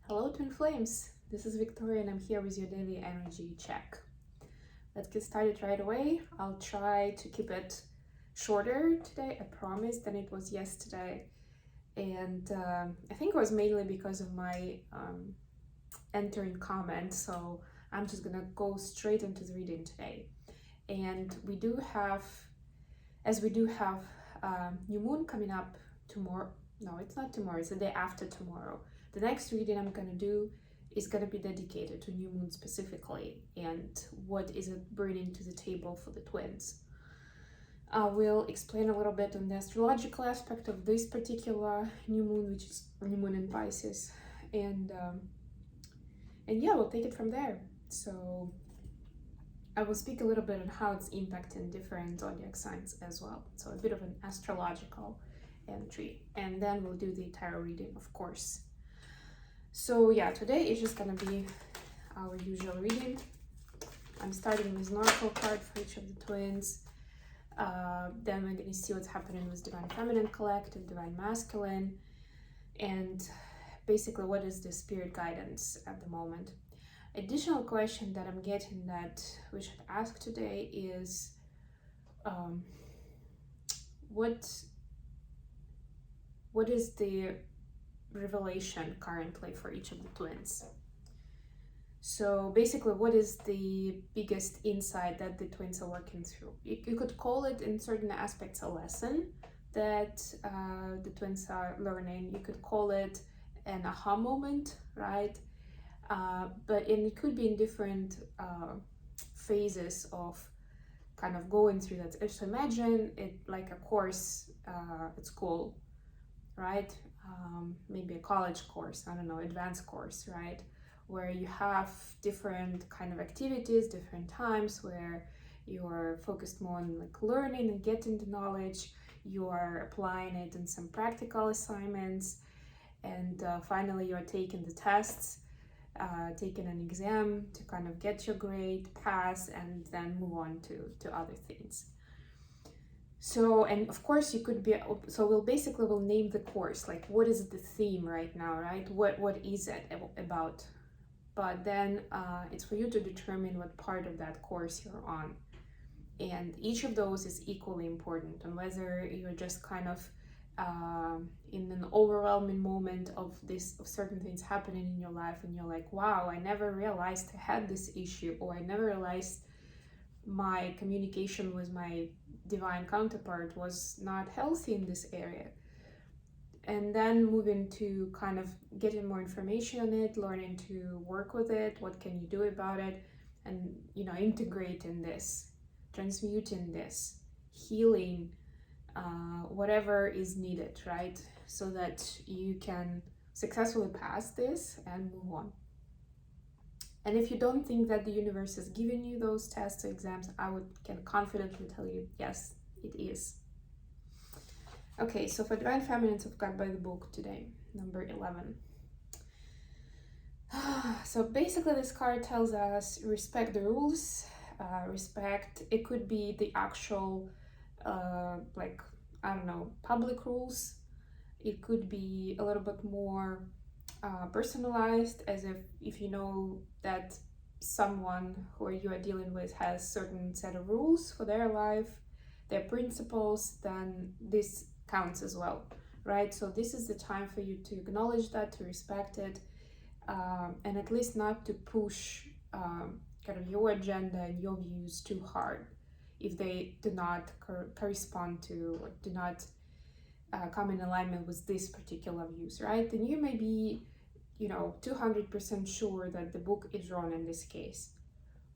Hello Twin Flames, this is Victoria and I'm here with your daily energy check. Let's get started right away. I'll try to keep it shorter today, I promise, than it was yesterday. And I think it was mainly because of my entering comment, so I'm just gonna go straight into the reading today. And we do have new moon coming up tomorrow. No, it's not tomorrow, it's the day after tomorrow. The next reading I'm gonna do is gonna be dedicated to new moon specifically and what is it bringing to the table for the twins. I will explain a little bit on the astrological aspect of this particular new moon, which is new moon in Pisces, and yeah, we'll take it from there. So I will speak a little bit on how it's impacting different zodiac signs as well. So a bit of an astrological entry, and then we'll do the tarot reading, of course. So yeah, today is just gonna be our usual reading. I'm starting with Norse Card for each of the twins. Then we're gonna see what's happening with Divine Feminine Collective, Divine Masculine, and basically what is the spirit guidance at the moment. Additional question that I'm getting that we should ask today is what is the revelation currently for each of the twins? So basically, what is the biggest insight that the twins are working through? You could call it in certain aspects a lesson that the twins are learning. You could call it an aha moment, right? But it could be in different phases of kind of going through that. So imagine it like a course at school, right? Maybe a college course, I don't know, advanced course, right? Where you have different kind of activities, different times where you're focused more on like learning and getting the knowledge, you're applying it in some practical assignments, and finally you're taking the tests, taking an exam to kind of get your grade, pass, and then move on to other things. So, and of course you could be, so we'll name the course, like what is the theme right now, right? What is it about? But then it's for you to determine what part of that course you're on. And each of those is equally important, and whether you're just kind of in an overwhelming moment of certain things happening in your life and you're like, wow, I never realized I had this issue, or I never realized my communication with my divine counterpart was not healthy in this area. And then moving to kind of getting more information on it, learning to work with it, what can you do about it, and integrating this, transmuting this, healing, whatever is needed, right? So that you can successfully pass this and move on. And if you don't think that the universe is giving you those tests or exams, I can confidently tell you, yes, it is. Okay, so for Divine Feminines, I've got by the book today, number 11. So basically this card tells us respect the rules, respect, it could be the actual, like, I don't know, public rules. It could be a little bit more personalized, as if you know that someone who you are dealing with has certain set of rules for their life, their principles, then this counts as well, right? So this is the time for you to acknowledge that, to respect it, and at least not to push kind of your agenda and your views too hard if they do not correspond to, or do not come in alignment with this particular views, right? Then you may be 200% sure that the book is wrong in this case,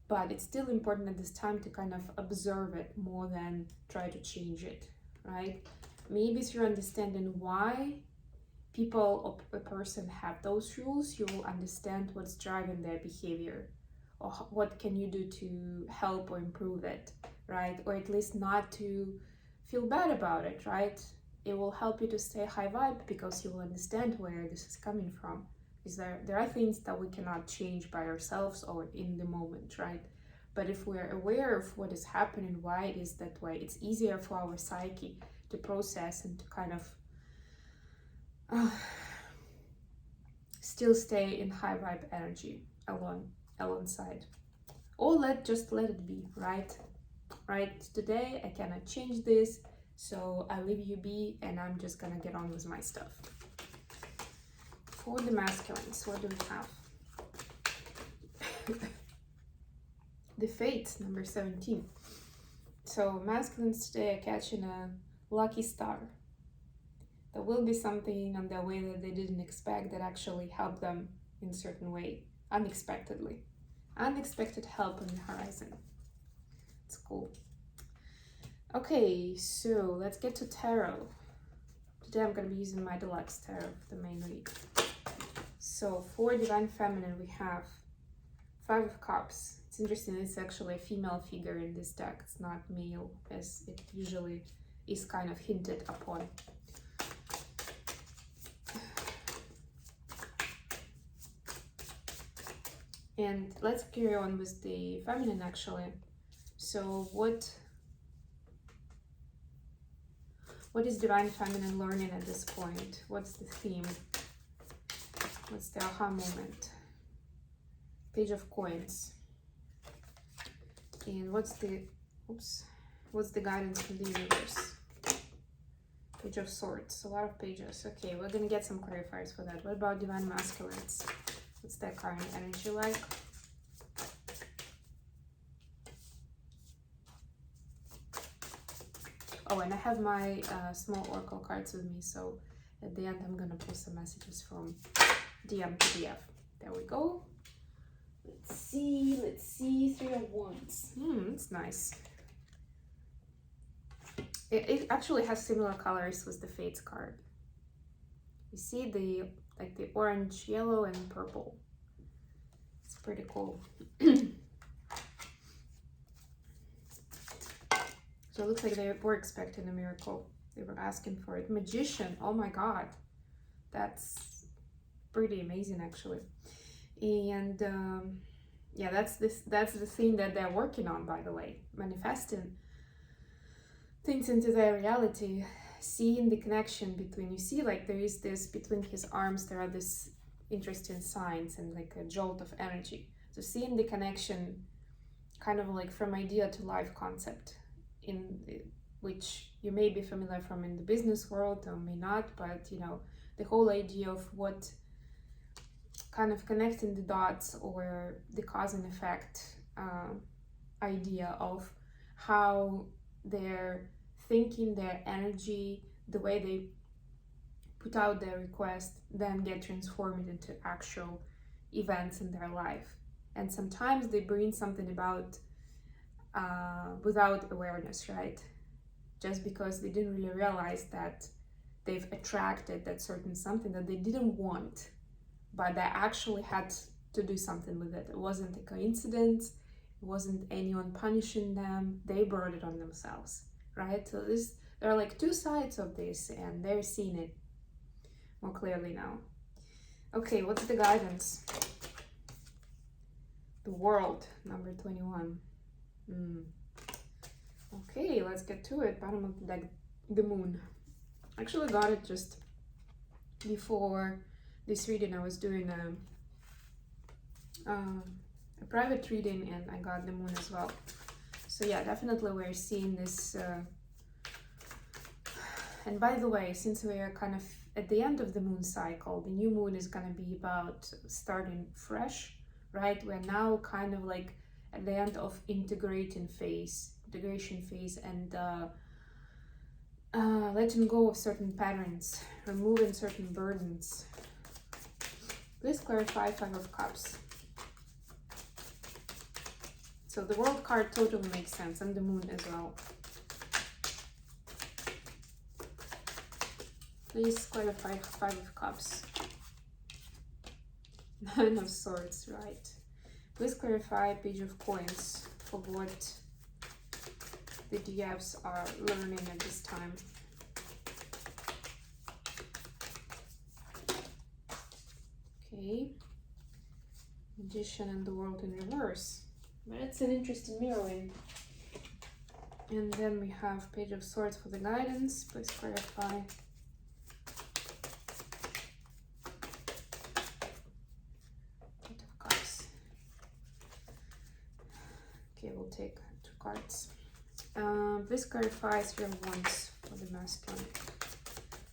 but it's still important at this time to kind of observe it more than try to change it, right? Maybe through understanding why people or a person have those rules, you will understand what's driving their behavior, or what can you do to help or improve it, right? Or at least not to feel bad about it, right? It will help you to stay high vibe because you will understand where this is coming from. Because there are things that we cannot change by ourselves or in the moment, right? But if we're aware of what is happening, why it is that way, it's easier for our psyche to process and to kind of still stay in high vibe energy alongside. Or just let it be, right? Right, today I cannot change this, so I leave you be and I'm just gonna get on with my stuff. For the masculines, what do we have? The Fates, number 17. So masculines today are catching a lucky star. There will be something on their way that they didn't expect that actually helped them in a certain way, unexpectedly. Unexpected help on the horizon. It's cool. Okay, so let's get to tarot. Today I'm going to be using my deluxe tarot for the main read. So for Divine Feminine we have 5 of Cups. It's interesting, it's actually a female figure in this deck. It's not male as it usually is kind of hinted upon. And let's carry on with the feminine actually. So what is Divine Feminine learning at this point? What's the theme? What's the aha moment? Page of Coins. And what's the guidance from the universe? Page of Swords. A lot of pages. Okay, we're gonna get some clarifiers for that. What about Divine Masculines? What's their current energy like? Oh, and I have my small oracle cards with me, so at the end I'm gonna pull some messages from DM to DF. There we go. Let's see, 3 of Wands. It's nice. It actually has similar colors with the Fates card. You see the orange, yellow, and purple. It's pretty cool. So it looks like they were expecting a miracle. They were asking for it. Magician, oh my god. That's pretty amazing actually. And yeah, that's the thing that they're working on, by the way. Manifesting things into their reality. Seeing the connection between, you see like there is this, between his arms there are this interesting signs and like a jolt of energy. So seeing the connection kind of like from idea to life concept, which you may be familiar from in the business world or may not, but you know, the whole idea of what kind of connecting the dots or the cause and effect idea of how their thinking, their energy, the way they put out their request, then get transformed into actual events in their life. And sometimes they bring something about without awareness, right? Just because they didn't really realize that they've attracted that certain something that they didn't want, but they actually had to do something with it. It wasn't a coincidence. It wasn't anyone punishing them. They brought it on themselves, right? So there are like 2 sides of this, and they're seeing it more clearly now. Okay, what's the guidance? The World, number 21. Okay, let's get to it. Bottom of the deck, the Moon. Actually got it just before this reading. I was doing a private reading and I got the Moon as well. So yeah, definitely we're seeing this. And by the way, since we are kind of at the end of the moon cycle, the new moon is going to be about starting fresh, right? We're now kind of like at the end of integration phase, and letting go of certain patterns, removing certain burdens. Please clarify 5 of Cups. So the World card totally makes sense, and the Moon as well. Please clarify 5 of Cups. 9 of Swords, right. Please clarify Page of Coins for what the DFs are learning at this time. Okay. Magician and the World in reverse. But it's an interesting mirroring. And then we have Page of Swords for the guidance. Please clarify. take 2 cards. Please clarify 3 of Wands for the masculine.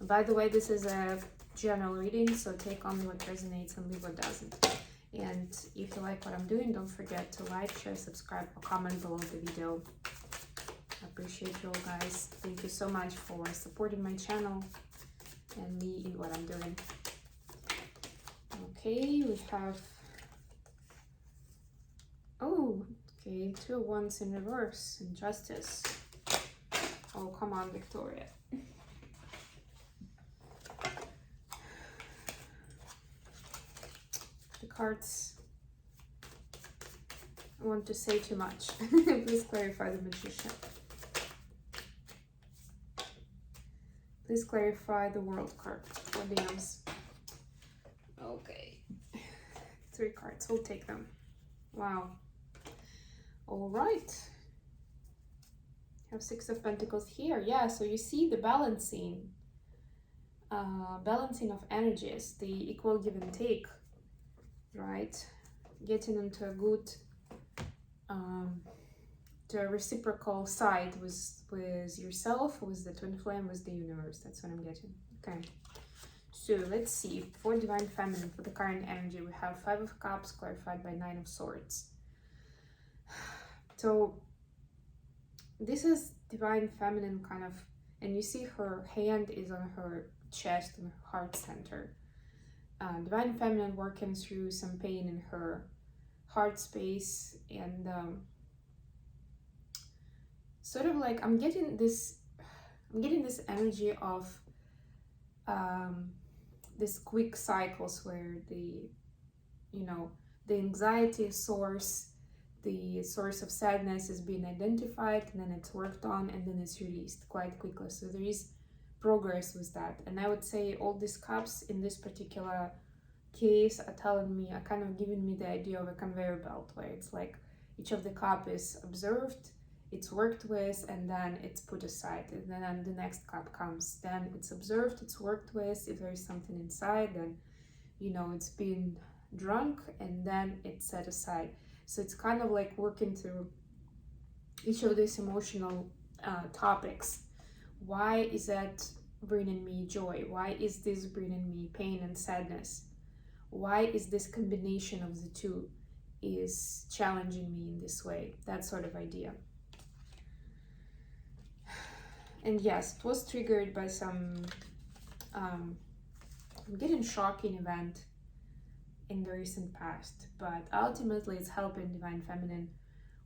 By the way, this is a general reading, so take only what resonates and leave what doesn't. And if you like what I'm doing, don't forget to like, share, subscribe, or comment below the video. I appreciate you all, guys. Thank you so much for supporting my channel and me in what I'm doing. Okay, we have... Oh, okay, 2 of Wands in reverse, Injustice. Oh, come on, Victoria. The cards want to say too much. Please clarify the Magician. Please clarify the World card for dams. Okay. 3 cards, we'll take them. Wow. All right. Have 6 of Pentacles here. Yeah, so you see the balancing. Balancing of energies, the equal give and take, right? Getting into a good, to a reciprocal side with yourself, with the twin flame, with the universe. That's what I'm getting. Okay. So let's see, for Divine Feminine, for the current energy, we have 5 of Cups clarified by 9 of Swords. So this is Divine Feminine kind of, and you see her hand is on her chest, on her heart center. Divine Feminine working through some pain in her heart space, and sort of like I'm getting this energy of this quick cycles where the anxiety source, the source of sadness is being identified, and then it's worked on, and then it's released quite quickly. So there is progress with that. And I would say all these cups in this particular case are telling me, are kind of giving me the idea of a conveyor belt, where it's like each of the cup is observed, it's worked with, and then it's put aside, and then the next cup comes, then it's observed, it's worked with. If there is something inside, then it's been drunk, and then it's set aside. So it's kind of like working through each of these emotional topics. Why is that bringing me joy? Why is this bringing me pain and sadness? Why is this combination of the two is challenging me in this way? That sort of idea. And yes, it was triggered by some I'm getting shocking event in the recent past, but ultimately it's helping Divine Feminine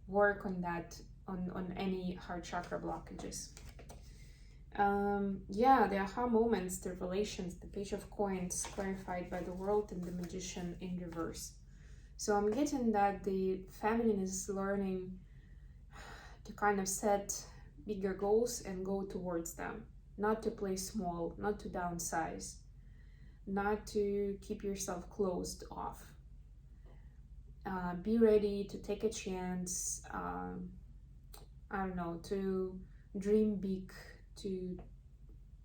work on that, on any heart chakra blockages. Yeah, the aha moments, the revelations, the Page of Coins clarified by the World, and the Magician in reverse. So I'm getting that the feminine is learning to kind of set bigger goals and go towards them, not to play small, not to downsize, not to keep yourself closed off. Be ready to take a chance, I don't know, to dream big, to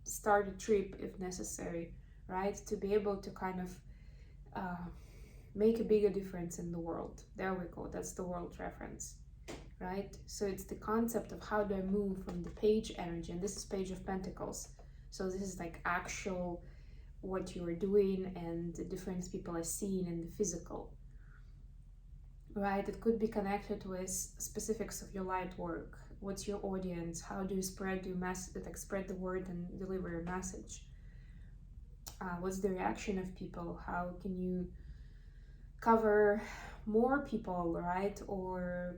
start a trip if necessary, right? To be able to kind of make a bigger difference in the world. There we go, that's the World reference, right? So it's the concept of how do I move from the page energy, and this is Page of Pentacles. So this is like actual what you are doing and the difference people are seeing in the physical, right? It could be connected with specifics of your light work. What's your audience? How do you spread your message, like spread the word and deliver your message? What's the reaction of people? How can you cover more people, right? Or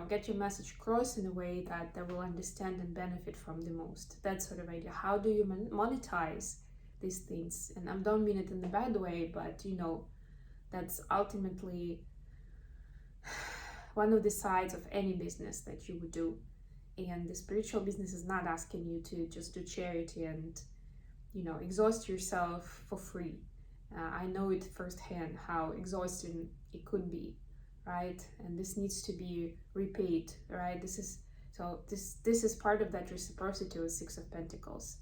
get your message across in a way that they will understand and benefit from the most. That sort of idea. How do you monetize these things? And I don't mean it in a bad way, but that's ultimately one of the sides of any business that you would do. And the spiritual business is not asking you to just do charity and exhaust yourself for free. I know it firsthand how exhausting it could be, right? And this needs to be repaid, right? This is part of that reciprocity with Six of Pentacles,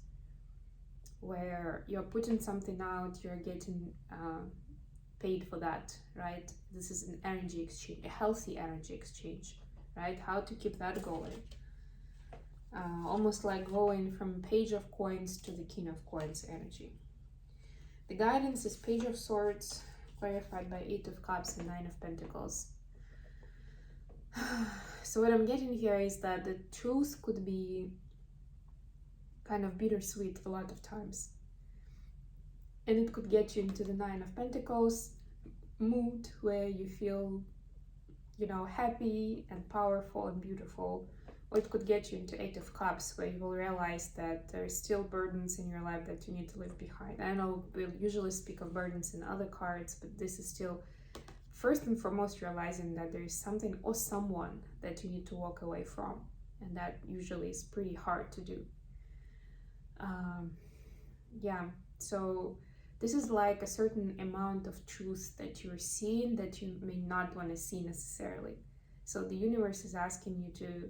where you're putting something out, you're getting paid for that, right? This is an energy exchange, a healthy energy exchange, right? How to keep that going. Almost like going from Page of Coins to the King of Coins energy. The guidance is Page of Swords, clarified by 8 of Cups and 9 of Pentacles. So what I'm getting here is that the truth could be kind of bittersweet a lot of times. And it could get you into the 9 of Pentacles mood where you feel, you know, happy and powerful and beautiful. Or it could get you into 8 of Cups where you will realize that there's still burdens in your life that you need to leave behind. I know we'll usually speak of burdens in other cards, but this is still first and foremost realizing that there is something or someone that you need to walk away from. And that usually is pretty hard to do. Yeah, so this is like a certain amount of truth that you're seeing that you may not want to see necessarily. So the universe is asking you to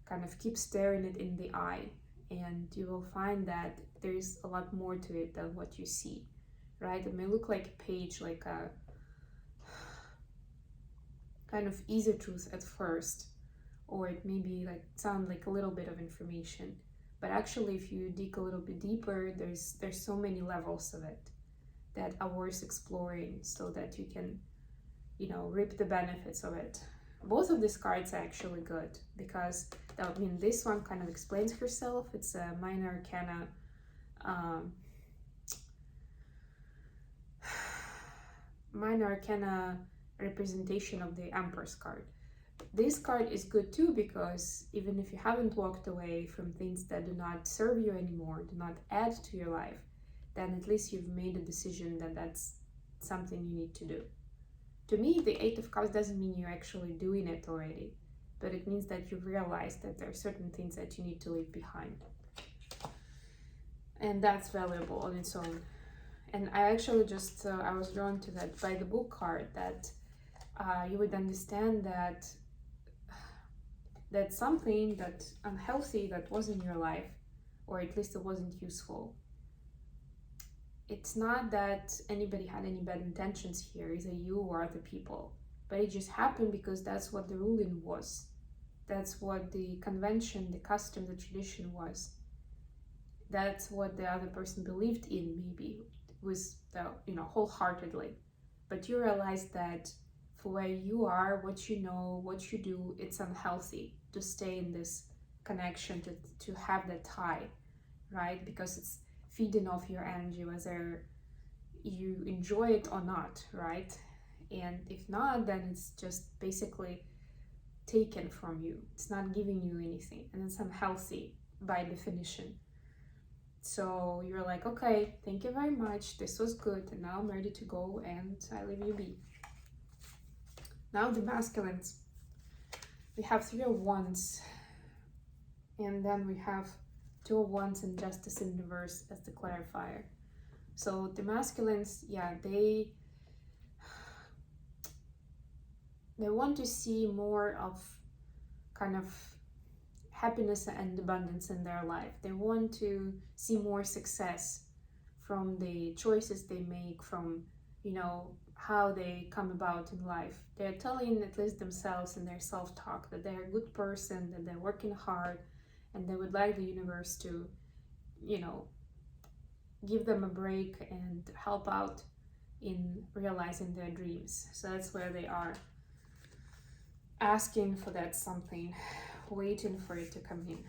kind of keep staring it in the eye, and you will find that there's a lot more to it than what you see, right? It may look like a page, like a kind of easy truth at first, or it may be like sound like a little bit of information, but actually if you dig a little bit deeper, there's so many levels of it that are worth exploring so that you can, you know, reap the benefits of it. Both of these cards are actually good because that would mean this one kind of explains herself. It's a minor arcana representation of the Empress card. This card is good too because even if you haven't walked away from things that do not serve you anymore, do not add to your life, then at least you've made a decision that that's something you need to do. To me, the 8 of Cups doesn't mean you're actually doing it already, but it means that you've realized that there are certain things that you need to leave behind. And that's valuable on its own. And I actually just, I was drawn to that by the book card, that you would understand that something that unhealthy that was in your life, or at least it wasn't useful, it's not that anybody had any bad intentions here, either you or other people, but it just happened because that's what the ruling was. That's what the convention, the custom, the tradition was. That's what the other person believed in, maybe, with the, you know, wholeheartedly. But you realize that for where you are, what you know, what you do, it's unhealthy to stay in this connection, to have that tie, right? Because it's feeding off your energy, whether you enjoy it or not, right? And if not, then it's just basically taken from you. It's not giving you anything, and it's unhealthy by definition. So you're like, okay, thank you very much, this was good, and now I'm ready to go, and I leave you be. Now the masculines. We have 3 of Wands, and then we have 2 of Wands and Justice in reverse as the clarifier. So the masculines, yeah, they want to see more of kind of happiness and abundance in their life. They want to see more success from the choices they make, from, you know, how they come about in life. They're telling at least themselves in their self-talk that they're a good person, that they're working hard, and they would like the universe to, you know, give them a break and help out in realizing their dreams. So that's where they are, asking for that something, waiting for it to come in.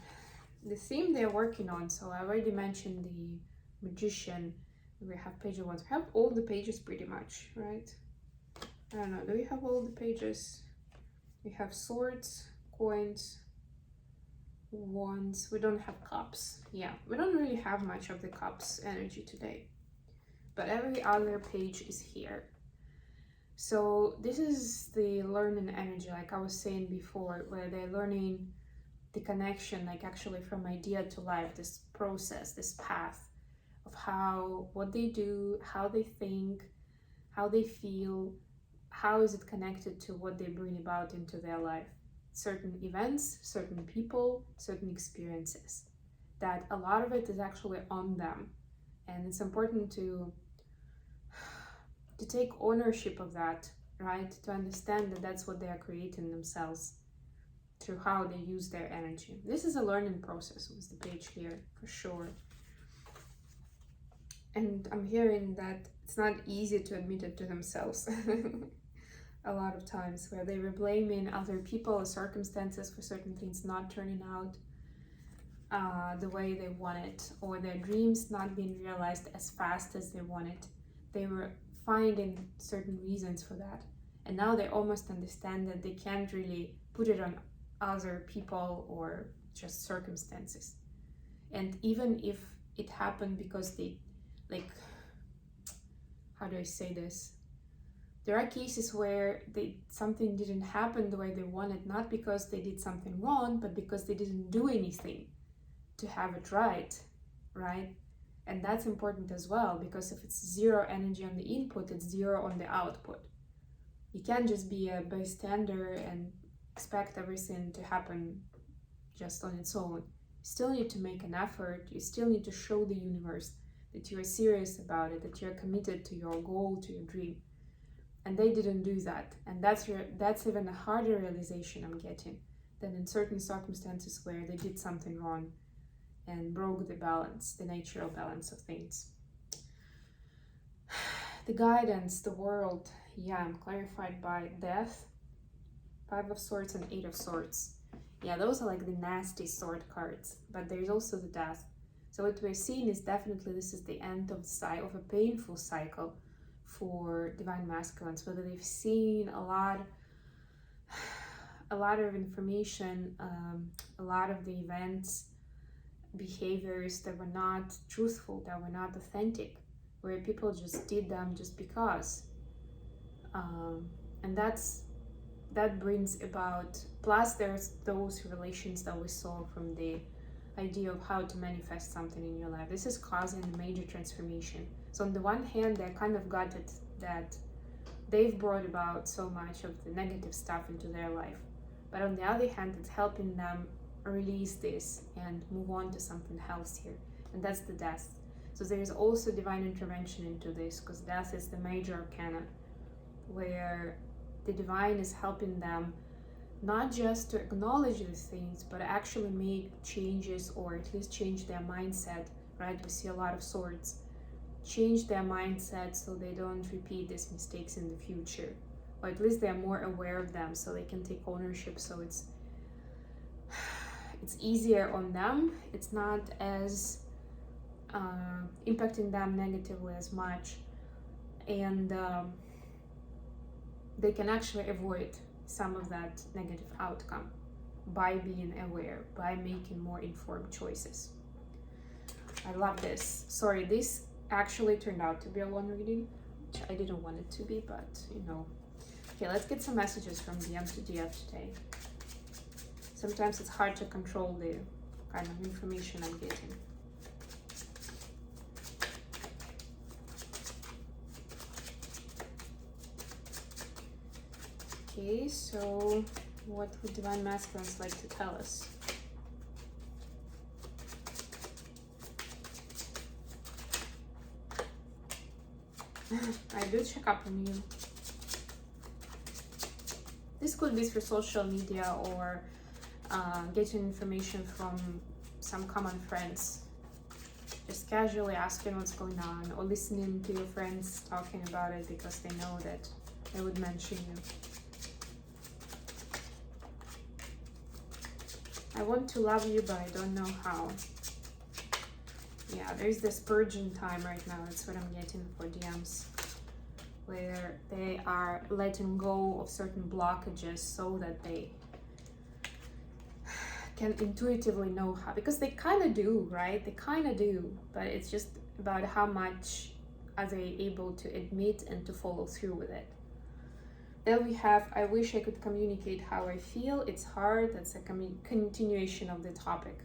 The theme they're working on, so I already mentioned the Magician. We have Page of Wands. We have all the pages pretty much, right? I don't know, do we have all the pages? We have Swords, Coins, Wands. We don't have Cups. Yeah, we don't really have much of the Cups energy today, but every other page is here. So this is the learning energy, like I was saying before, where they're learning the connection, like actually from idea to life, this process, this path of how, what they do, how they think, how they feel, how is it connected to what they bring about into their life. Certain events, certain people, certain experiences, that a lot of it is actually on them. And it's important to take ownership of that, right? To understand that that's what they are creating themselves. through how they use their energy. This is a learning process with the page here, for sure. And I'm hearing that it's not easy to admit it to themselves. A lot of times where they were blaming other people or circumstances for certain things not turning out the way they wanted, or their dreams not being realized as fast as they wanted. They were finding certain reasons for that. And now they almost understand that they can't really put it on other people or just circumstances. And even if it happened because they, like, how do I say this? There are cases where something didn't happen the way they wanted, not because they did something wrong, but because they didn't do anything to have it right? And that's important as well, because if it's zero energy on the input, it's zero on the output. You can't just be a bystander and expect everything to happen just on its own. You still need to make an effort. You still need to show the universe that you're serious about it, that you're committed to your goal, to your dream. And they didn't do that. And that's even a harder realization I'm getting than in certain circumstances where they did something wrong and broke the balance, the natural balance of things. The guidance, the world, yeah, I'm clarified by death, 5 of Swords and 8 of Swords. Yeah, those are like the nasty sword cards, but there's also the death. So what we're seeing is definitely this is the end of a painful cycle for divine masculines, whether they've seen a lot of information, a lot of the events, behaviors that were not truthful, that were not authentic, where people just did them just because. And that brings about, plus there's those relations that we saw from the idea of how to manifest something in your life. This is causing a major transformation. So on the one hand, they kind of got it that they've brought about so much of the negative stuff into their life. But on the other hand, it's helping them release this and move on to something healthier. And that's the death. So there is also divine intervention into this, because death is the major arcana, where the divine is helping them not just to acknowledge these things, but actually make changes, or at least change their mindset, right? We see a lot of swords. Change their mindset so they don't repeat these mistakes in the future, or at least they're more aware of them so they can take ownership. So it's easier on them. It's not as impacting them negatively as much, and they can actually avoid some of that negative outcome by being aware, by making more informed choices. I love this. Sorry, this actually turned out to be a long reading, which I didn't want it to be, but you know. Okay, let's get some messages from DM to DF today. Sometimes it's hard to control the kind of information I'm getting. Okay, so what would divine masculines like to tell us? I do check up on you. This could be through social media, or getting information from some common friends. Just casually asking what's going on, or listening to your friends talking about it because they know that they would mention you. I want to love you, but I don't know how. Yeah, there's this purging time right now. That's what I'm getting for DMs, where they are letting go of certain blockages so that they can intuitively know how, because they kind of do, right? They kind of do, but it's just about how much are they able to admit and to follow through with it. Then we have, I wish I could communicate how I feel. It's hard. That's a continuation of the topic.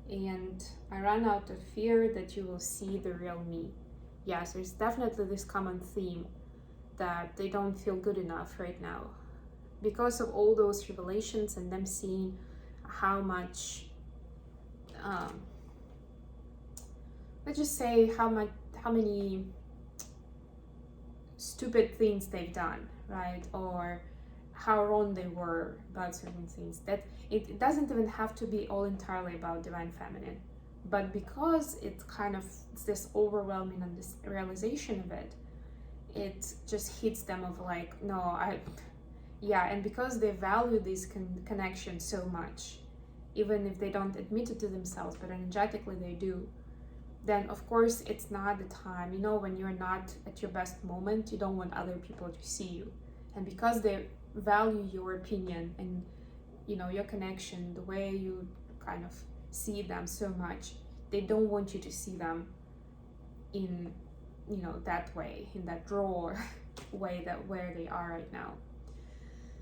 And I ran out of fear that you will see the real me. Yes, there's definitely this common theme that they don't feel good enough right now, because of all those revelations and them seeing how much, let's just say how many stupid things they've done, right? Or how wrong they were about certain things, that it doesn't even have to be all entirely about divine feminine, but because it's kind of it's this overwhelming and this realization of it, it just hits them of like, no, and because they value this connection so much, even if they don't admit it to themselves, but energetically they do, then of course it's not the time, you know, when you're not at your best moment, you don't want other people to see you. And because they value your opinion and, you know, your connection, the way you kind of see them so much, they don't want you to see them in, you know, that way, in that raw way that where they are right now.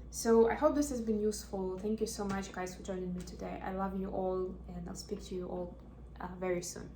So I hope this has been useful. Thank you so much, guys, for joining me today. I love you all, and I'll speak to you all very soon.